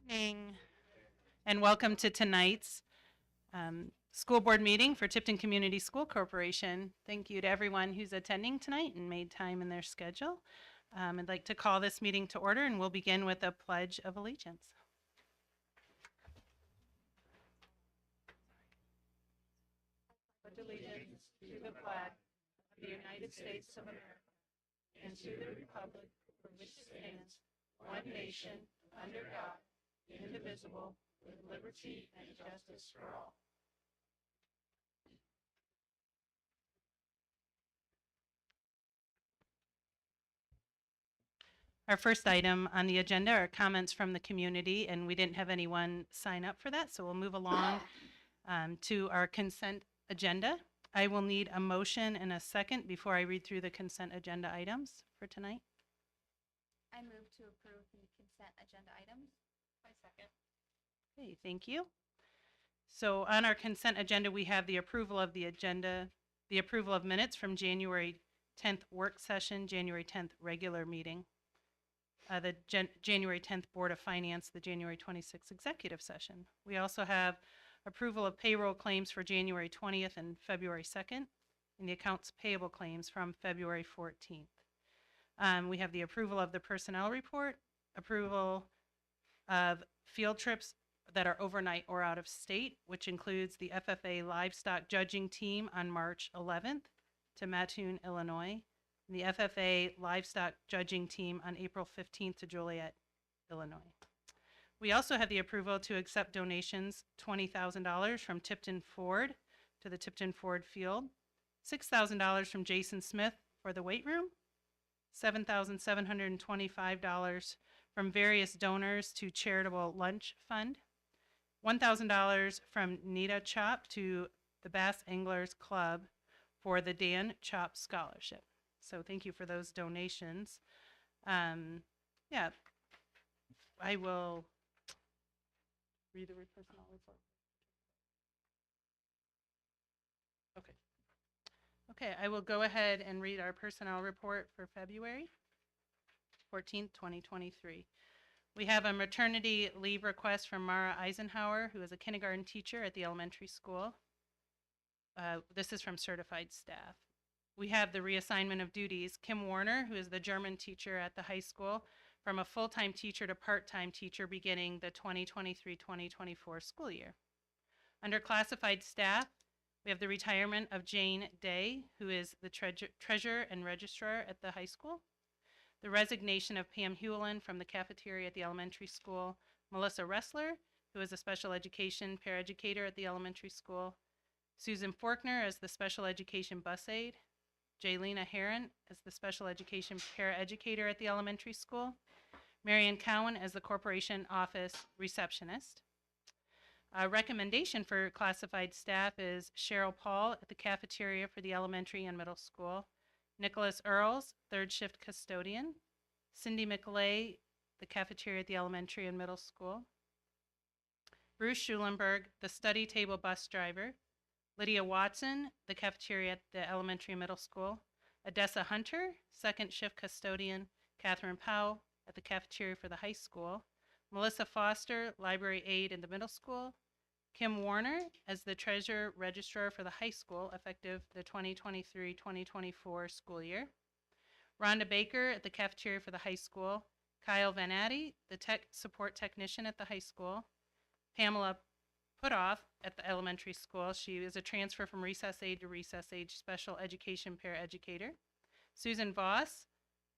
Evening, and welcome to tonight's school board meeting for Tipton Community School Corporation. Thank you to everyone who's attending tonight and made time in their schedule. I'd like to call this meeting to order, and we'll begin with a Pledge of Allegiance. Pledge allegiance to the flag of the United States of America and to the republic for which it stands, one nation, under God, indivisible, with liberty and justice for all. Our first item on the agenda are comments from the community, and we didn't have anyone sign up for that, so we'll move along to our consent agenda. I will need a motion and a second before I read through the consent agenda items for tonight. I move to approve the consent agenda items. I second. Okay, thank you. So on our consent agenda, we have the approval of the agenda, the approval of minutes from January 10th work session, January 10th regular meeting, the January 10th Board of Finance, the January 26th executive session. We also have approval of payroll claims for January 20th and February 2nd, and the accounts payable claims from February 14th. We have the approval of the personnel report, approval of field trips that are overnight or out of state, which includes the FFA livestock judging team on March 11th to Mattoon, Illinois, and the FFA livestock judging team on April 15th to Joliet, Illinois. We also have the approval to accept donations, $20,000 from Tipton Ford to the Tipton Ford Field, $6,000 from Jason Smith for the weight room, $7,725 from various donors to Charitable Lunch Fund, $1,000 from Nita Chop to the Bass Anglers Club for the Dan Chop Scholarship. So thank you for those donations. Yeah, I will read the personnel report. Okay. Okay, I will go ahead and read our personnel report for February 14th, 2023. We have a maternity leave request from Mara Eisenhower, who is a kindergarten teacher at the elementary school. This is from certified staff. We have the reassignment of duties. Kim Warner, who is the German teacher at the high school, from a full-time teacher to part-time teacher beginning the 2023-2024 school year. Under classified staff, we have the retirement of Jane Day, who is the treasurer and registrar at the high school. The resignation of Pam Hewlin from the cafeteria at the elementary school. Melissa Ressler, who is a special education paraeducator at the elementary school. Susan Forkner as the special education bus aide. Jaylena Heron as the special education paraeducator at the elementary school. Marian Cowan as the corporation office receptionist. A recommendation for classified staff is Cheryl Paul at the cafeteria for the elementary and middle school. Nicholas Earls, third shift custodian. Cindy McLay, the cafeteria at the elementary and middle school. Bruce Schulenberg, the study table bus driver. Lydia Watson, the cafeteria at the elementary and middle school. Odessa Hunter, second shift custodian. Catherine Powell at the cafeteria for the high school. Melissa Foster, library aide in the middle school. Kim Warner as the treasurer registrar for the high school, effective the 2023-2024 school year. Rhonda Baker at the cafeteria for the high school. Kyle Van Addy, the tech support technician at the high school. Pamela Putoff at the elementary school. She is a transfer from recess aide to recess aide special education paraeducator. Susan Voss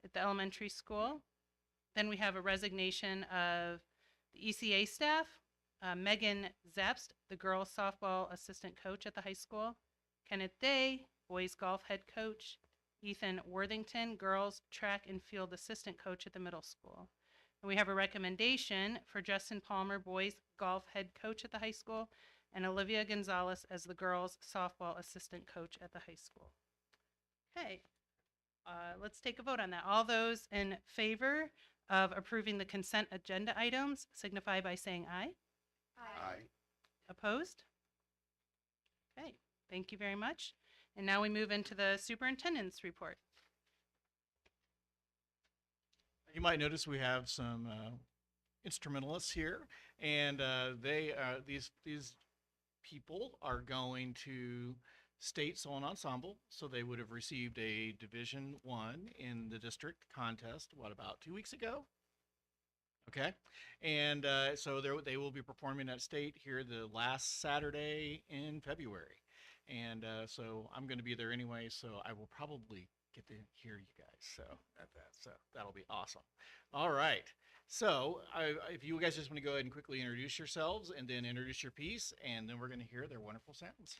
at the elementary school. Then we have a resignation of the ECA staff. Megan Zapst, the girls softball assistant coach at the high school. Kenneth Day, boys golf head coach. Ethan Worthington, girls track and field assistant coach at the middle school. And we have a recommendation for Justin Palmer, boys golf head coach at the high school, and Olivia Gonzalez as the girls softball assistant coach at the high school. Okay, let's take a vote on that. All those in favor of approving the consent agenda items signify by saying aye. Aye. Opposed? Okay, thank you very much. And now we move into the superintendent's report. You might notice we have some instrumentalists here, and these people are going to state solo and ensemble, so they would have received a Division 1 in the district contest. What, about 2 weeks ago? Okay, and so they will be performing at state here the last Saturday in February, and so I'm going to be there anyway, so I will probably get to hear you guys. So that'll be awesome. All right. So if you guys just want to go ahead and quickly introduce yourselves and then introduce your piece, and then we're going to hear their wonderful sounds.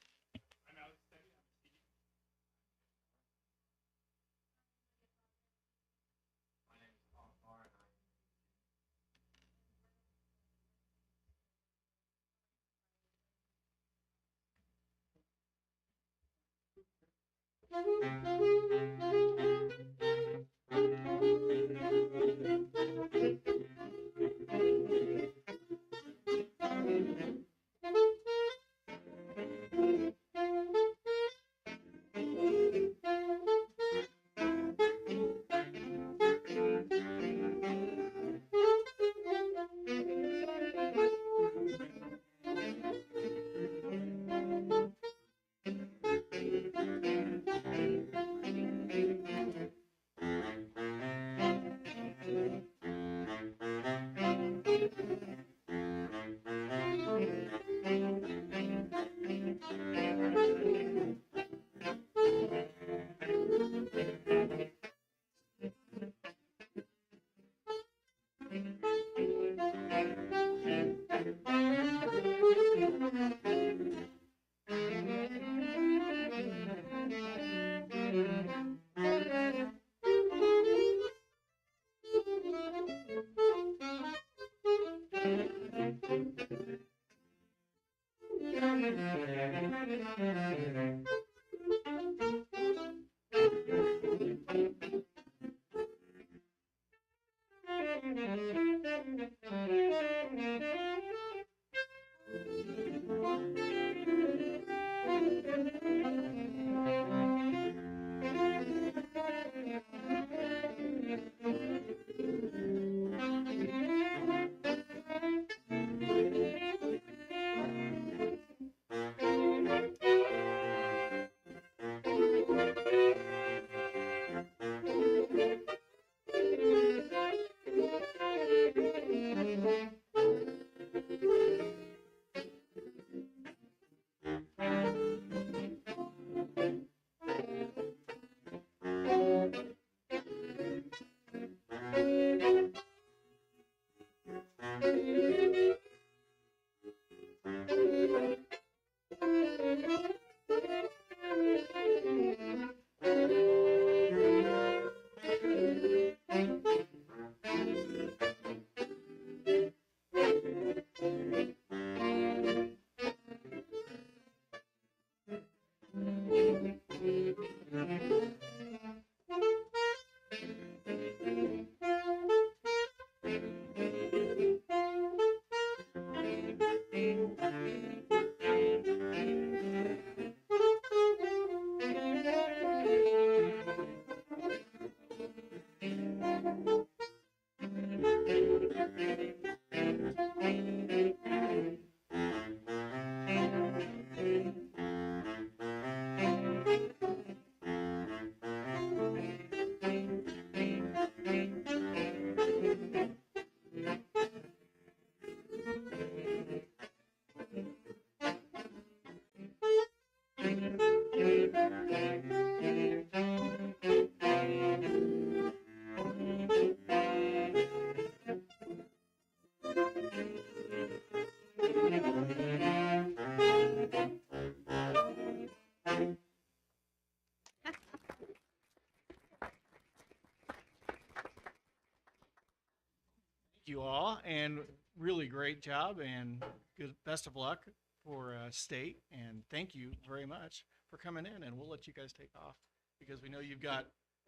You all, and really great job, and good, best of luck for state, and thank you very much for coming in, and we'll let you guys take off because we know you've got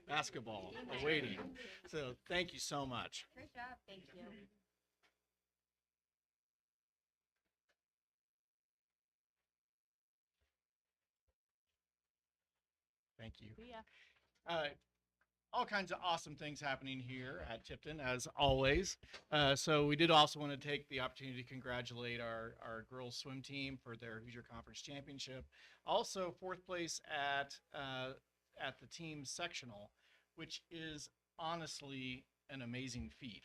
basketball awaiting. So thank you so much. Great job. Thank you. Thank you. Yeah. all kinds of awesome things happening here at Tipton, as always. So we did also want to take the opportunity to congratulate our girls swim team for their Hoosier Conference Championship. Also, fourth place at the team sectional, which is honestly an amazing feat,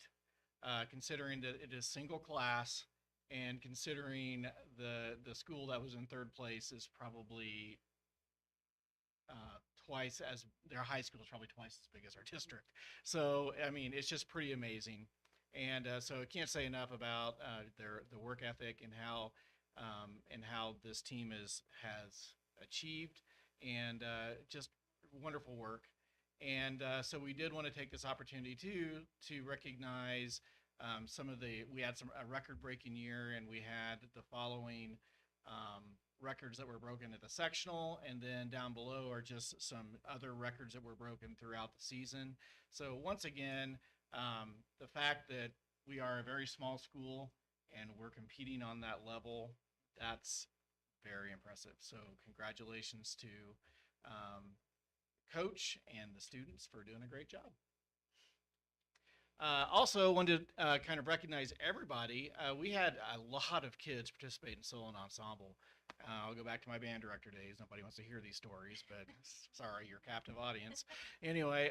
considering that it is single class and considering the school that was in third place is probably twice as their high school is probably twice as big as our district. So I mean, it's just pretty amazing, and so I can't say enough about the work ethic and how this team has achieved, and just wonderful work. And so we did want to take this opportunity to recognize some of we had a record breaking year, and we had the following records that were broken at the sectional, and then down below are just some other records that were broken throughout the season. So once again, the fact that we are a very small school and we're competing on that level, that's very impressive. So congratulations to coach and the students for doing a great job. Also wanted to kind of recognize everybody. We had a lot of kids participate in solo and ensemble. I'll go back to my band director days. Nobody wants to hear these stories, but sorry, you're a captive audience. Anyway,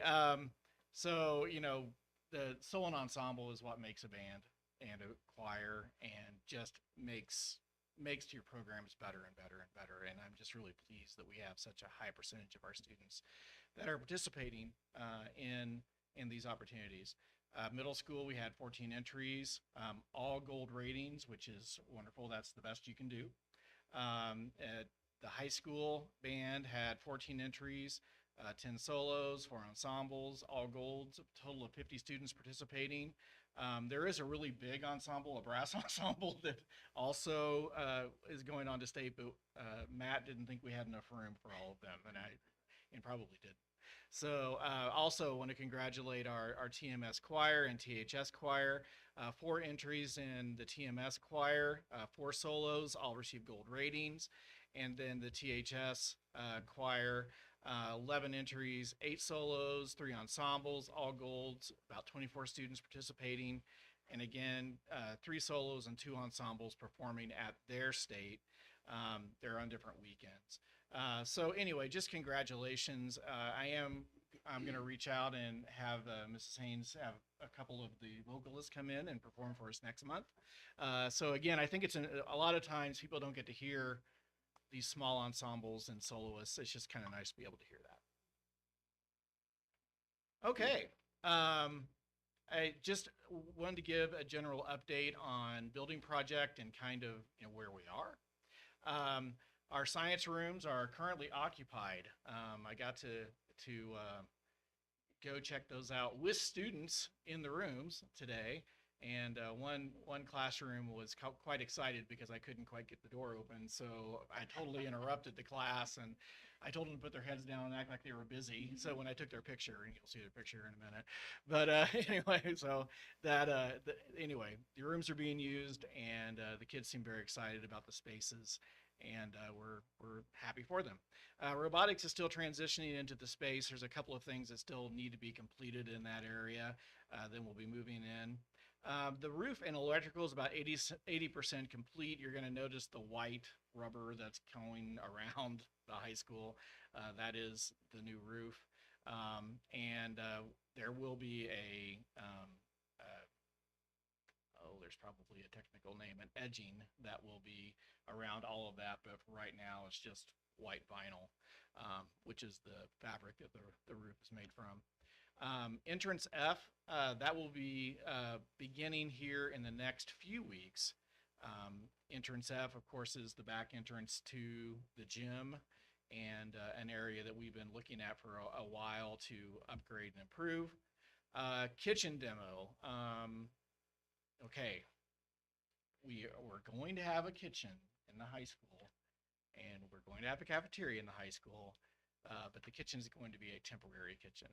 so, you know, the solo and ensemble is what makes a band and a choir and just makes your programs better and better and better. And I'm just really pleased that we have such a high percentage of our students that are participating in these opportunities. Middle school, we had 14 entries, all gold ratings, which is wonderful. That's the best you can do. At the high school, band had 14 entries, 10 solos, 4 ensembles, all golds, a total of 50 students participating. There is a really big ensemble, a brass ensemble, that also is going on to state, but Matt didn't think we had enough room for all of them, and probably did. So also want to congratulate our TMS choir and THS choir. 4 entries in the TMS choir, 4 solos, all received gold ratings. And then the THS choir, 11 entries, 8 solos, 3 ensembles, all golds, about 24 students participating. And again, 3 solos and 2 ensembles performing at their state. They're on different weekends. So anyway, just congratulations. I'm going to reach out and have Mrs. Haynes have a couple of the vocalists come in and perform for us next month. So again, I think it's a lot of times people don't get to hear these small ensembles and soloists. It's just kind of nice to be able to hear that. Okay. I just wanted to give a general update on building project and kind of where we are. Our science rooms are currently occupied. I got to go check those out with students in the rooms today. And one classroom was quite excited because I couldn't quite get the door open. So I totally interrupted the class, and I told them to put their heads down and act like they were busy. So when I took their picture, and you'll see their picture in a minute. But anyway, so anyway, the rooms are being used, and the kids seem very excited about the spaces. And we're happy for them. Robotics is still transitioning into the space. There's a couple of things that still need to be completed in that area. Then we'll be moving in. The roof and electrical is about 80% complete. You're going to notice the white rubber that's going around the high school. That is the new roof. And there will be there's probably a technical name, an edging that will be around all of that, but right now it's just white vinyl, which is the fabric that the roof is made from. Entrance F, that will be beginning here in the next few weeks. Entrance F, of course, is the back entrance to the gym and an area that we've been looking at for a while to upgrade and improve. Kitchen demo. Okay, we're going to have a kitchen in the high school, and we're going to have a cafeteria in the high school, but the kitchen is going to be a temporary kitchen.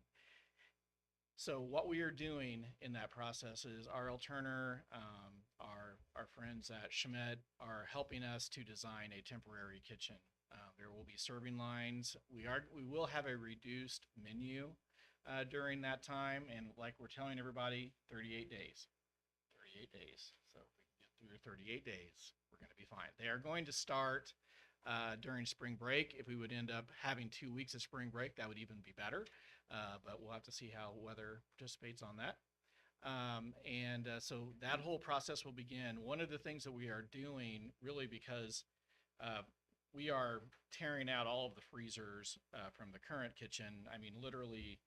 So what we are doing in that process is R.L. Turner, our friends at Schmidt are helping us to design a temporary kitchen. There will be serving lines. We will have a reduced menu. during that time. And like we're telling everybody, 38 days. 38 days. So if we can get through 38 days, we're going to be fine. They are going to start during spring break. If we would end up having 2 weeks of spring break, that would even be better. But we'll have to see how weather participates on that. So that whole process will begin. One of the things that we are doing, really, because we are tearing out all of the freezers from the current kitchen. I mean, literally,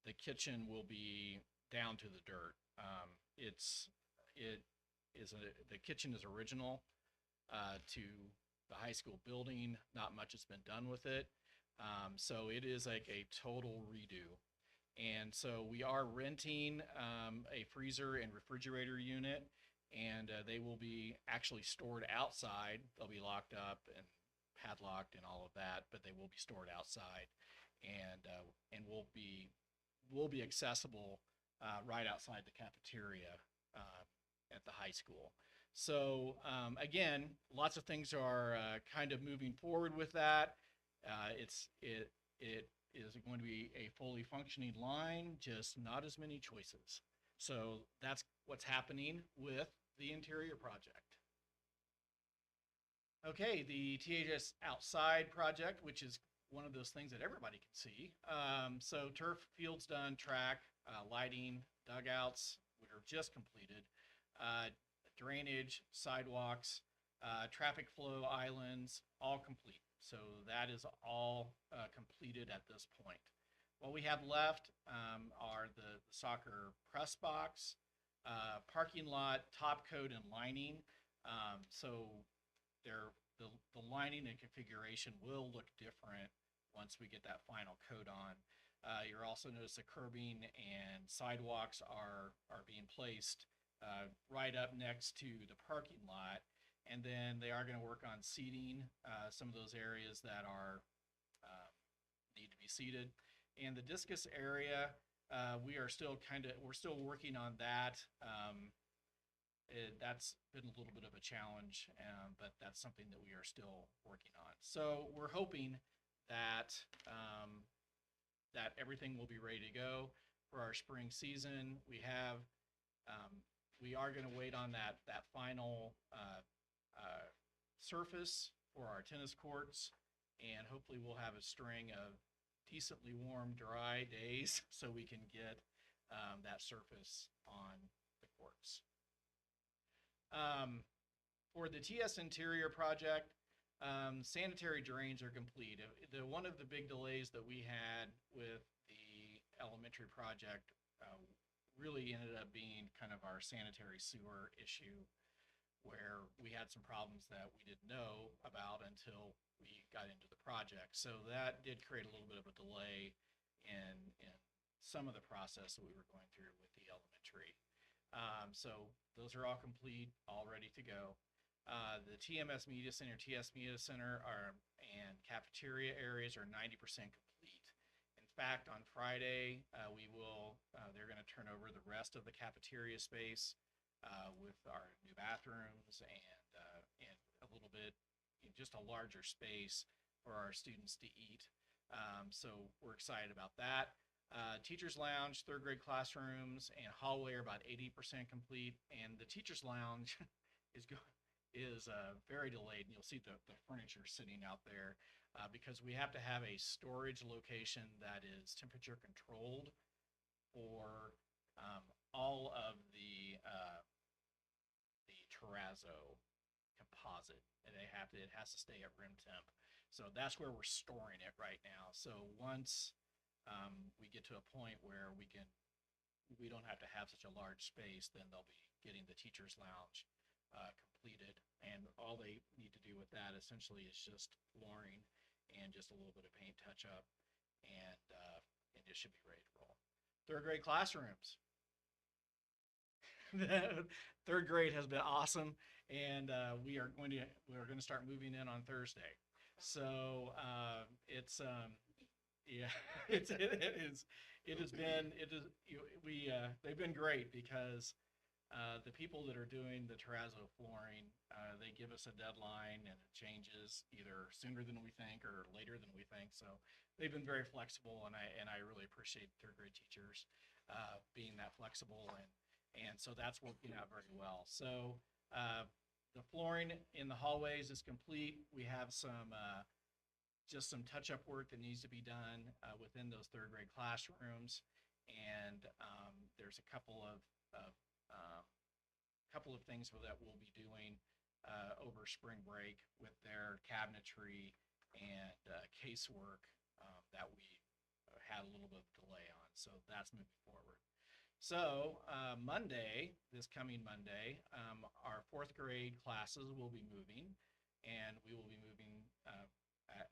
the kitchen will be down to the dirt. The kitchen is original to the high school building. Not much has been done with it. So it is like a total redo. And so we are renting a freezer and refrigerator unit, and they will be actually stored outside. They'll be locked up and padlocked and all of that, but they will be stored outside, and will be accessible right outside the cafeteria at the high school. So again, lots of things are kind of moving forward with that. It is going to be a fully functioning line, just not as many choices. So that's what's happening with the interior project. Okay, the THS outside project, which is one of those things that everybody can see. So turf fields done, track, lighting, dugouts, which are just completed, drainage, sidewalks, traffic flow islands, all complete. So that is all completed at this point. What we have left are the soccer press box, parking lot, top coat, and lining. So the lining and configuration will look different once we get that final coat on. You'll also notice the curbing and sidewalks are being placed right up next to the parking lot. And then they are going to work on seating some of those areas that are need to be seated. And the discus area, we're still working on that. That's been a little bit of a challenge, but that's something that we are still working on. So we're hoping that that everything will be ready to go for our spring season. We are going to wait on that final surface for our tennis courts, and hopefully we'll have a string of decently warm, dry days so we can get that surface on the courts. For the TS interior project, sanitary drains are complete. One of the big delays that we had with the elementary project really ended up being kind of our sanitary sewer issue, where we had some problems that we didn't know about until we got into the project. So that did create a little bit of a delay in some of the process that we were going through with the elementary. So those are all complete, all ready to go. The TMS Media Center, TS Media Center and cafeteria areas are 90% complete. In fact, on Friday, they're going to turn over the rest of the cafeteria space with our new bathrooms and a little bit, just a larger space for our students to eat. So we're excited about that. Teachers Lounge, third grade classrooms, and hallway are about 80% complete. And the Teachers Lounge is very delayed. And you'll see the furniture sitting out there because we have to have a storage location that is temperature controlled for all of the terrazzo composite, and it has to stay at room temp. So that's where we're storing it right now. So once we get to a point where we don't have to have such a large space, then they'll be getting the Teachers Lounge completed, and all they need to do with that essentially is just flooring and just a little bit of paint touch up, and it should be ready to roll. Third grade classrooms. Third grade has been awesome, and we are going to start moving in on Thursday. So they've been great because The people that are doing the terrazzo flooring, they give us a deadline and it changes either sooner than we think or later than we think. So they've been very flexible, and I really appreciate third grade teachers being that flexible, and so that's working out very well. So the flooring in the hallways is complete. We have some just some touch-up work that needs to be done within those third grade classrooms, and there's a couple of things that we'll be doing over spring break with their cabinetry and casework that we had a little bit of delay on. So that's moving forward. So Monday, this coming Monday, our fourth grade classes will be moving, and we will be moving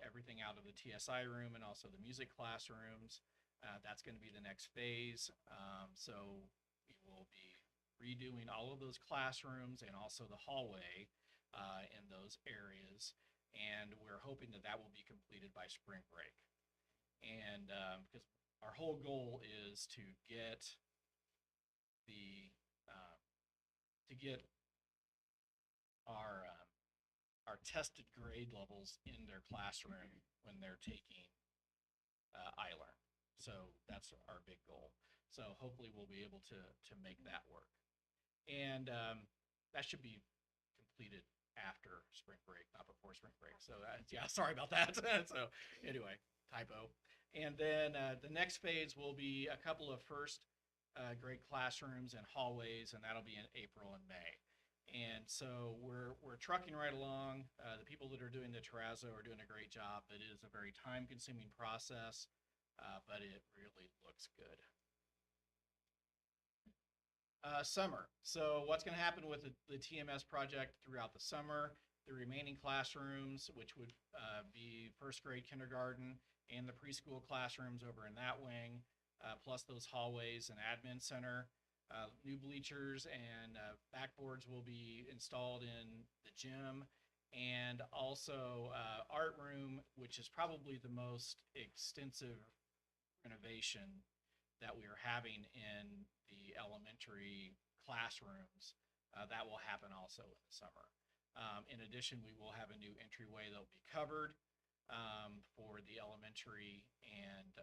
everything out of the TSI room and also the music classrooms. That's going to be the next phase. So we will be redoing all of those classrooms and also the hallway in those areas. And we're hoping that that will be completed by spring break. And because our whole goal is to get our tested grade levels in their classroom when they're taking iLearn. So that's our big goal. So hopefully we'll be able to make that work. And that should be completed after spring break, not before spring break. So yeah, sorry about that. So anyway, typo. And then the next phase will be a couple of first grade classrooms and hallways, and that'll be in April and May. And so we're trucking right along. The people that are doing the terrazzo are doing a great job. It is a very time-consuming process, but it really looks good. Summer. So what's going to happen with the TMS project throughout the summer? The remaining classrooms, which would be first grade kindergarten and the preschool classrooms over in that wing, plus those hallways and admin center. New bleachers and backboards will be installed in the gym, and also art room, which is probably the most extensive renovation that we are having in the elementary classrooms. That will happen also in the summer. In addition, we will have a new entryway that will be covered for the elementary, and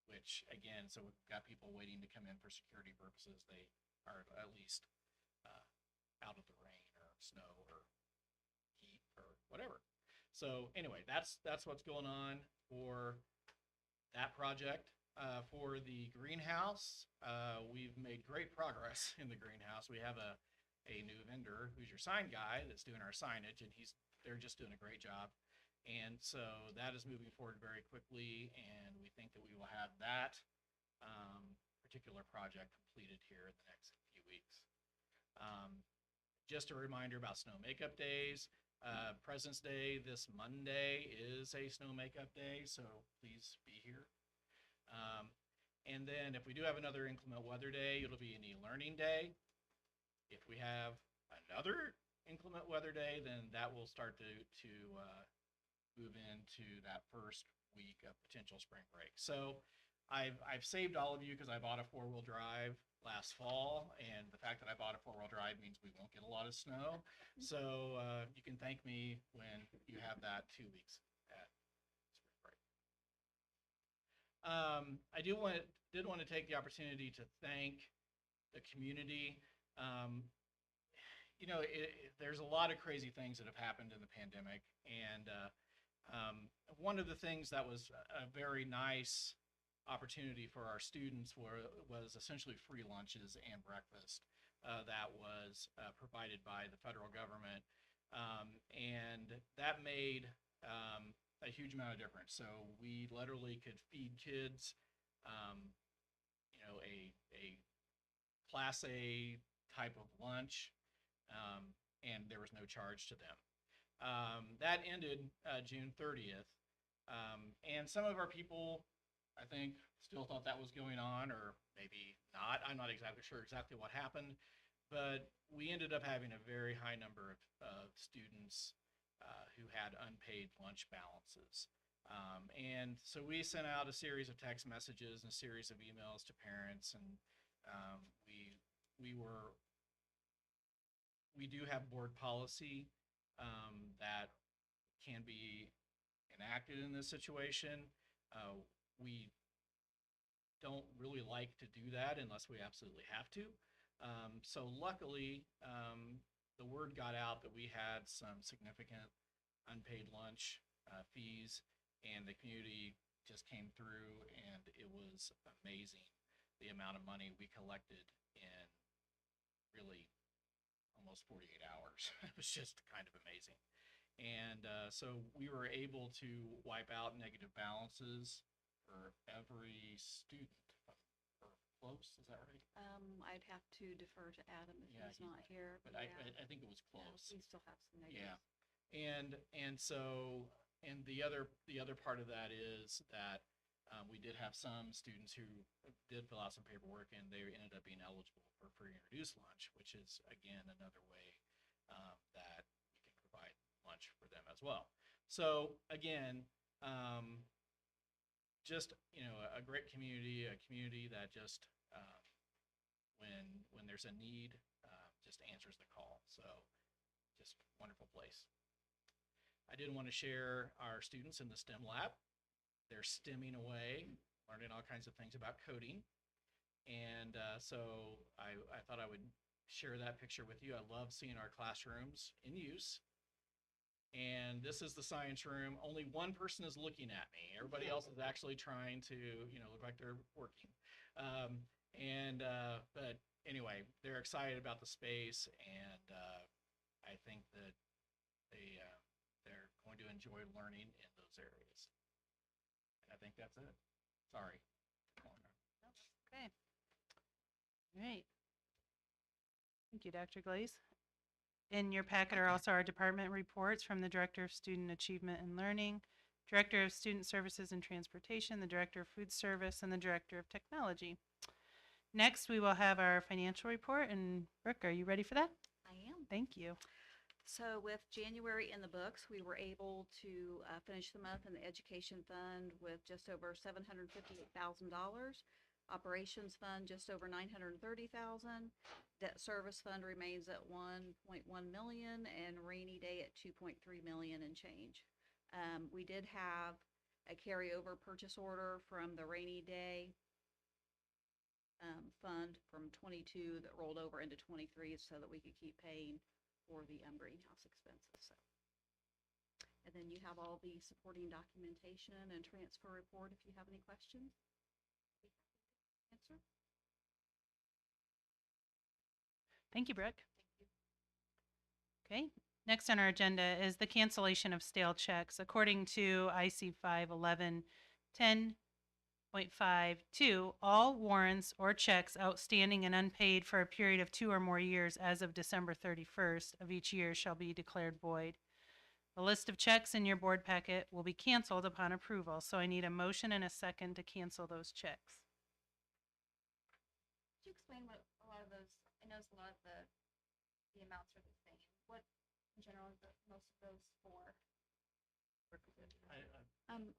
which again, so we've got people waiting to come in for security purposes. They are at least out of the rain or snow or heat or whatever. So anyway, that's what's going on for that project. For the greenhouse, we've made great progress in the greenhouse. We have a new vendor who's your sign guy that's doing our signage, and they're just doing a great job. And so that is moving forward very quickly, and we think that we will have that particular project completed here in the next few weeks. Just a reminder about snow makeup days. President's Day this Monday is a snow makeup day, so please be here. And then if we do have another inclement weather day, it'll be an e-learning day. If we have another inclement weather day, then that will start to move into that first week of potential spring break. So I've saved all of you because I bought a 4-wheel drive last fall, and the fact that I bought a 4-wheel drive means we won't get a lot of snow. So you can thank me when you have that 2 weeks at spring break. I did want to take the opportunity to thank the community. You know, there's a lot of crazy things that have happened in the pandemic, and one of the things that was a very nice opportunity for our students was essentially free lunches and breakfast that was provided by the federal government, and that made a huge amount of difference. So we literally could feed kids, you know, a Class A type of lunch, and there was no charge to them. That ended June 30th, and some of our people, I think, still thought that was going on, or maybe not. I'm not exactly sure exactly what happened, but we ended up having a very high number of students who had unpaid lunch balances. And so we sent out a series of text messages and a series of emails to parents, and we were we do have board policy that can be enacted in this situation. We don't really like to do that unless we absolutely have to. So luckily, the word got out that we had some significant unpaid lunch fees, and the community just came through, and it was amazing the amount of money we collected in really almost 48 hours. It was just kind of amazing. And so we were able to wipe out negative balances for every student. Or close, is that right? I'd have to defer to Adam if Yeah, he's not here. But yeah, I think it was yeah, close. we still have some Yeah. negatives. And so, and the other part of that is that we did have some students who did fill out some paperwork, and they ended up being eligible for free and reduced lunch, which is again another way that we can provide lunch for them as well. So again, just a great community, a community that just when there's a need, just answers the call. So just wonderful place. I did want to share our students in the STEM lab. They're STEMming away, learning all kinds of things about coding. And so I thought I would share that picture with you. I love seeing our classrooms in use. And this is the science room. Only one person is looking at me. Everybody else is actually trying to, look like they're working. But anyway, they're excited about the space, and I think that they're going to enjoy learning in those areas. And I think that's it. Sorry. Okay. All right. Thank you, Dr. Glaze. In your packet are also our department reports from the Director of Student Achievement and Learning, Director of Student Services and Transportation, the Director of Food Service, and the Director of Technology. Next, we will have our financial report. And Brooke, are you ready for that? I am. Thank you. So with January in the books, we were able to finish the month in the education fund with just over $758,000. Operations fund just over $930,000. Debt service fund remains at $1.1 million, and rainy day at $2.3 million and change. We did have a carryover purchase order from the rainy day fund from 22 that rolled over into 23 so that we could keep paying for the greenhouse expenses. So, and then you have all the supporting documentation and transfer report if you have any questions. Answer. Thank you, Brooke. Okay. Next on our agenda is the cancellation of stale checks. According to IC 511 10.52, all warrants or checks outstanding and unpaid for a period of 2 or more years as of December 31st of each year shall be declared void. The list of checks in your board packet will be canceled upon approval, so I need a motion and a second to cancel those checks. Could you explain what a lot of those, I know a lot of the amounts are the same. What in general is most of those for?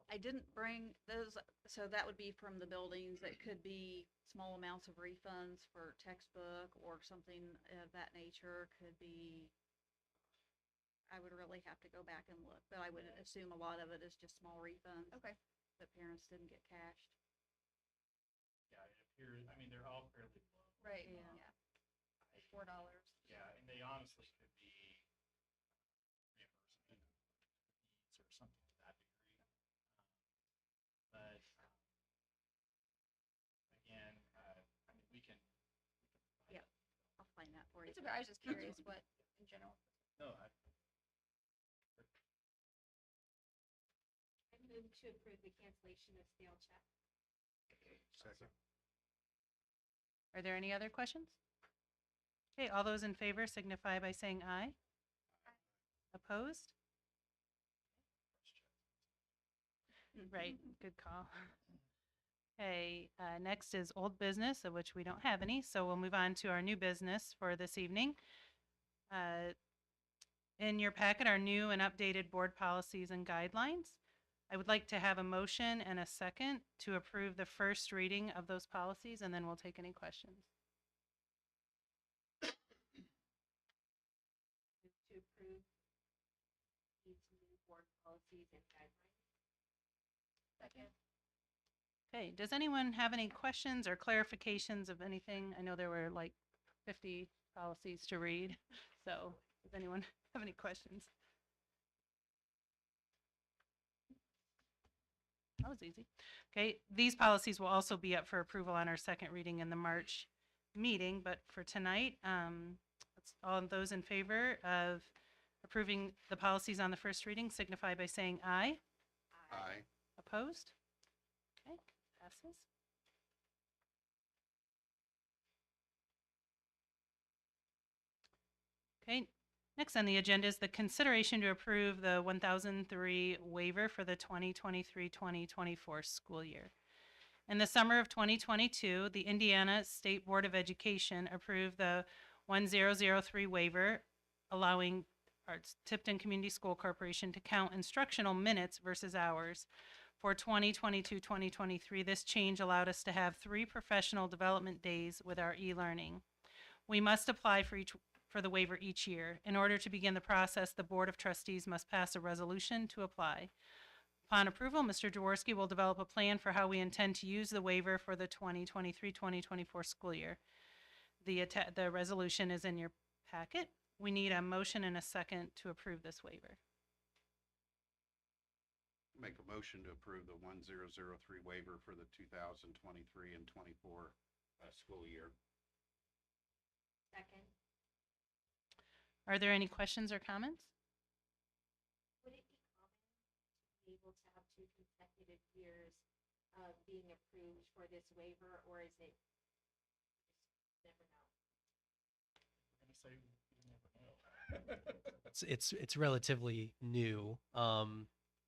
I didn't bring those, so that would be from the buildings. It could be small amounts of refunds for textbook or something of that nature. Could be, I would really have to go back and look, but I would assume a lot of it is just small refunds. Okay. That parents didn't get cashed. Yeah, it appears, they're all fairly low. Right. Yeah. Yeah. Like $4. Yeah, and they honestly could be reimbursement fees or something to that degree. But again, we can. Yep. I'll find that for you. It's okay. I was just curious what in general. No, I move to approve the cancellation of stale checks. Second. Are there any other questions? Okay, all those in favor signify by saying aye. Opposed? Right, good call. Okay, next is old business, of which we don't have any, so we'll move on to our new business for this evening. In your packet are new and updated board policies and guidelines. I would like to have a motion and a second to approve the first reading of those policies, and then we'll take any questions. Okay, does anyone have any questions or clarifications of anything? I know there were like 50 policies to read, so does anyone have any questions? That was easy. Okay, these policies will also be up for approval on our second reading in the March meeting, but for tonight, all those in favor of approving the policies on the first reading signify by saying aye. Aye. Opposed? Okay, passes. Okay, next on the agenda is the consideration to approve the 1003 waiver for the 2023-2024 school year. In the summer of 2022, the Indiana State Board of Education approved the 1003 waiver, allowing our Tipton Community School Corporation to count instructional minutes versus hours. For 2022-2023, this change allowed us to have 3 professional development days with our e-learning. We must apply for the waiver each year. In order to begin the process, the Board of Trustees must pass a resolution to apply. Upon approval, Mr. Jaworski will develop a plan for how we intend to use the waiver for the 2023-2024 school year. The resolution is in your packet. We need a motion and a second to approve this waiver. Make a motion to approve the 1003 waiver for the 2023 and 24 school year. Second. Are there any questions or comments? Would it be common to be able to have 2 consecutive years of being approved for this waiver, or is it just never know? It's relatively new.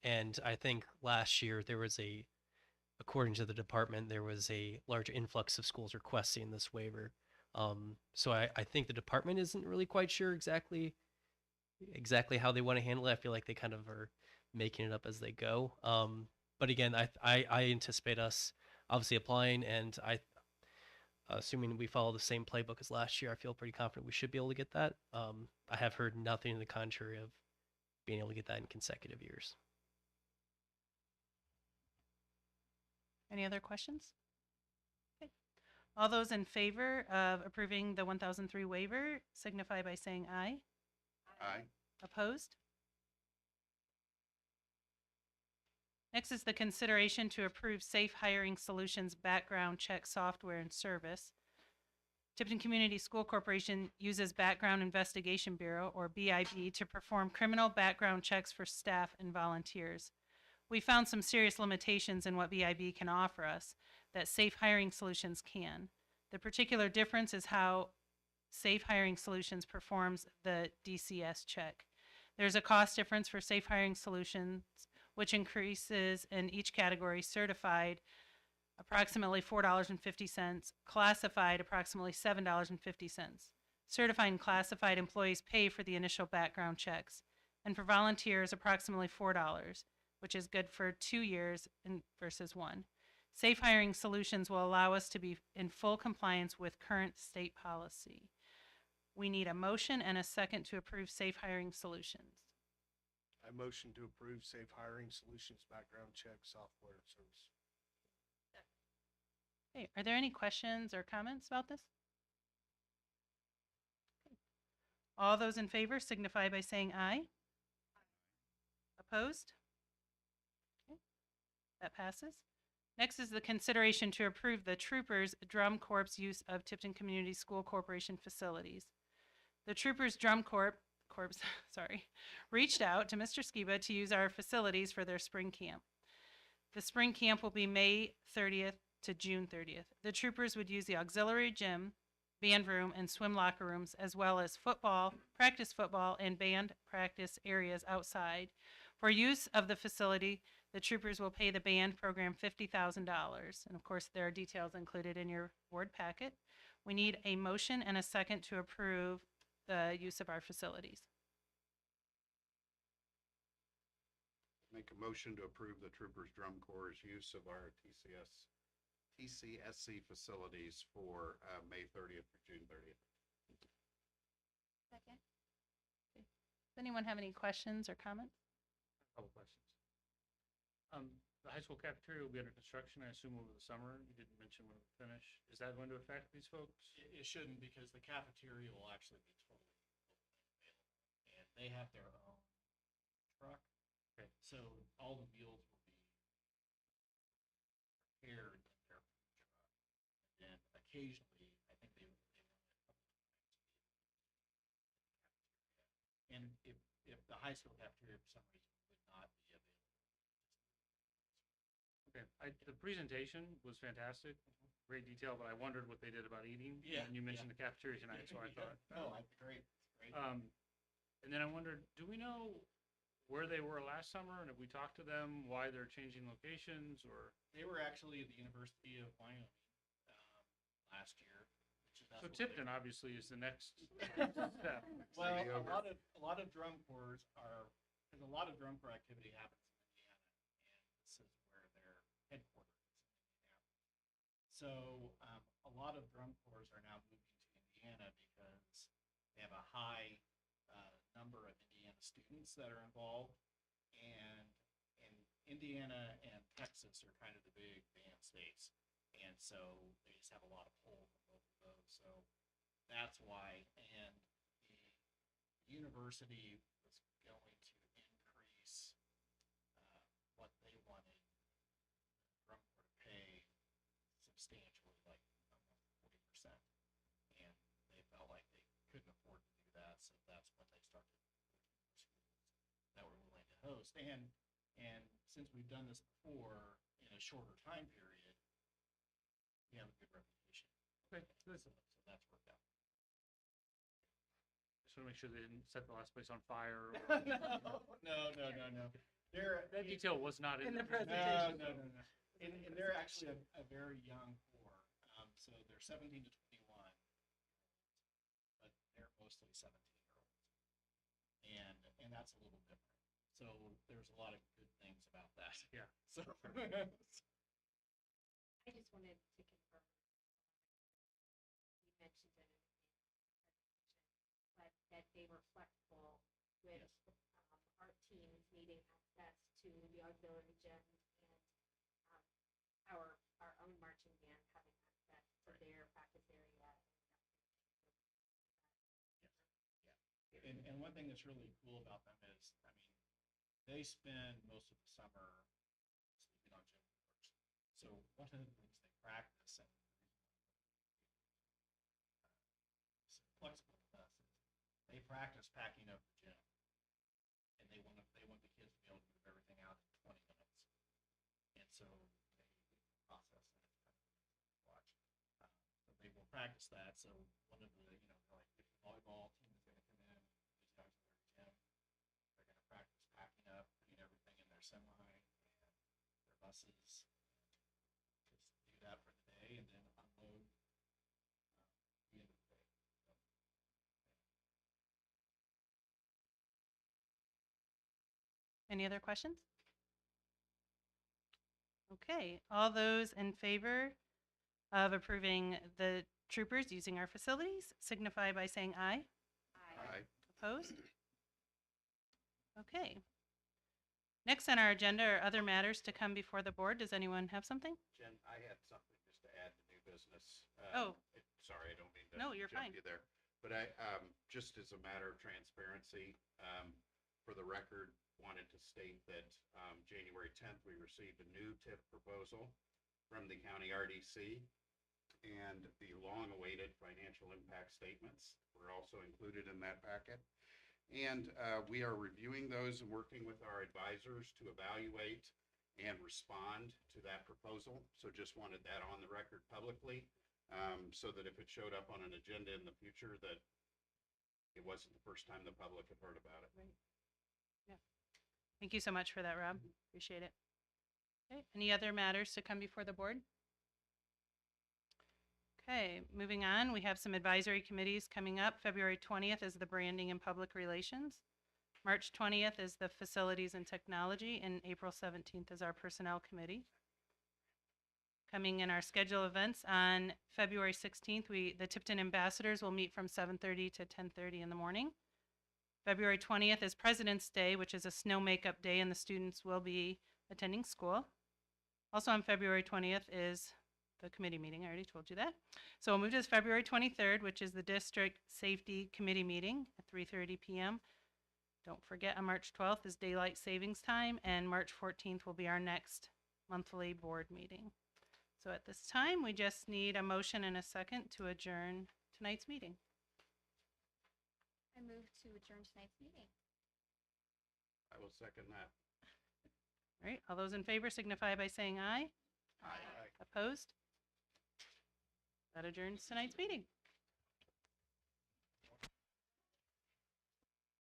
And I think last year according to the department, there was a large influx of schools requesting this waiver. So I think the department isn't really quite sure exactly how they want to handle it. I feel like they kind of are making it up as they go. But again, I anticipate us obviously applying, and assuming we follow the same playbook as last year, I feel pretty confident we should be able to get that. I have heard nothing to the contrary of being able to get that in consecutive years. Any other questions? Okay. All those in favor of approving the 1003 waiver signify by saying aye. Aye. Opposed? Next is the consideration to approve Safe Hiring Solutions background check software and service. Tipton Community School Corporation uses Background Investigation Bureau, or BIB, to perform criminal background checks for staff and volunteers. We found some serious limitations in what BIB can offer us that Safe Hiring Solutions can. The particular difference is how Safe Hiring Solutions performs the DCS check. There's a cost difference for Safe Hiring Solutions, which increases in each category: certified, approximately $4.50, classified, approximately $7.50. Certified and classified employees pay for the initial background checks, and for volunteers, approximately $4, which is good for 2 years versus 1. Safe Hiring Solutions will allow us to be in full compliance with current state policy. We need a motion and a second to approve Safe Hiring Solutions. I motion to approve Safe Hiring Solutions background check software and service. Okay, are there any questions or comments about this? Okay. All those in favor signify by saying aye. Opposed? Okay. That passes. Next is the consideration to approve the Troopers Drum Corps use of Tipton Community School Corporation facilities. The Troopers Drum Corps reached out to Mr. Skiba to use our facilities for their spring camp. The spring camp will be May 30th to June 30th. The troopers would use the auxiliary gym, band room, and swim locker rooms, as well as practice football, and band practice areas outside. For use of the facility, the troopers will pay the band program $50,000. And of course, there are details included in your board packet. We need a motion and a second to approve the use of our facilities. Make a motion to approve the Troopers Drum Corps' use of our TCSC facilities for May 30th through June 30th. Second. Does anyone have any questions or comments? A couple questions. The high school cafeteria will be under construction, I assume, over the summer. You didn't mention when it would finish. Is that going to affect these folks? It shouldn't, because the cafeteria will actually be totally available. And they have their own truck. Okay. So all the meals will be prepared in their food truck. And then occasionally, I think they run it a couple of times a week in the cafeteria. And if the high school cafeteria for some reason would not be available. Okay, the presentation was fantastic, great detail, but I wondered what they did about eating. Yeah, And you mentioned the cafeteria tonight, so I thought. No, great, great. And then I wondered, do we know where they were last summer, and if we talked to them, why they're changing locations, or? They were actually at the University of Wyoming last year. So Tipton obviously is the next step. Well, City over. a lot of drum corps are, because a lot of drum corps activity happens in Indiana, and this is where their headquarters is in Indianapolis. So a lot of drum corps are now moving to Indiana because they have a high number of Indiana students that are involved, and Indiana and Texas are kind of the big band states, and so they just have a lot of pull from both of those. So that's why, and the university was going to increase what they wanted the drum corps to pay substantially, like almost 40%, and they felt like they couldn't afford to do that, so that's when they started looking for schools that were willing to host. And since we've done this before in a shorter time period, we have a good reputation. Okay, So, good. so that's worked out. Just want to make sure they didn't set the last place on fire. No. They're That detail was not in In the the presentation. No. And they're actually a very young corps. So they're 17 to 21, but they're mostly 17-year-olds. And that's a little different. So there's a lot of good things about that. Yeah. So I just wanted to confirm. You mentioned it in the presentation, but that they were flexible with art teams needing access to the auxiliary gym and our own marching band having access to their practice area. And one thing that's really cool about them is, I mean, they spend most of the summer sleeping on gym floors. So one of the things they practice, and the reason why they're flexible with us, is they practice packing up the gym, and they want the kids to be able to move everything out in 20 minutes. And so they process that. It's kind of amazing to watch. But they will practice that. So one of the, they're like, if the volleyball team is going to come in, use the auxiliary gym, they're going to practice packing up, putting everything in their semi and their buses, and just do that for the day, and then unload the end of the day. So, Any other questions? Okay, all those in favor of approving the troopers using our facilities signify by saying aye. Aye. Opposed? Okay. Next on our agenda are other matters to come before the board. Does anyone have something? Jen, I had something just to add to new business. Oh. Sorry, I don't mean to. No, you're jump fine. you there. But I, just as a matter of transparency, for the record, wanted to state that, January 10th, we received a new TIF proposal from the county RDC, and the long-awaited financial impact statements were also included in that packet. And we are reviewing those and working with our advisors to evaluate and respond to that proposal. So just wanted that on the record publicly, so that if it showed up on an agenda in the future, that it wasn't the first time the public had heard about it. Thank you so much for that, Rob. Appreciate it. Okay, any other matters to come before the board? Okay, moving on, we have some advisory committees coming up. February 20th is the branding and public relations. March 20th is the facilities and technology, and April 17th is our personnel committee. Coming in our schedule events on February 16th, the Tipton ambassadors will meet from 7:30 to 10:30 in the morning. February 20th is President's Day, which is a snow makeup day, and the students will be attending school. Also on February 20th is the committee meeting. I already told you that. So we'll move to February 23rd, which is the District Safety Committee meeting at 3:30 p.m. Don't forget, on March 12th is Daylight Savings Time, and March 14th will be our next monthly board meeting. So at this time, we just need a motion and a second to adjourn tonight's meeting. I move to adjourn tonight's meeting. I will second that. All right, all those in favor signify by saying aye. Aye. Opposed? That adjourns tonight's meeting.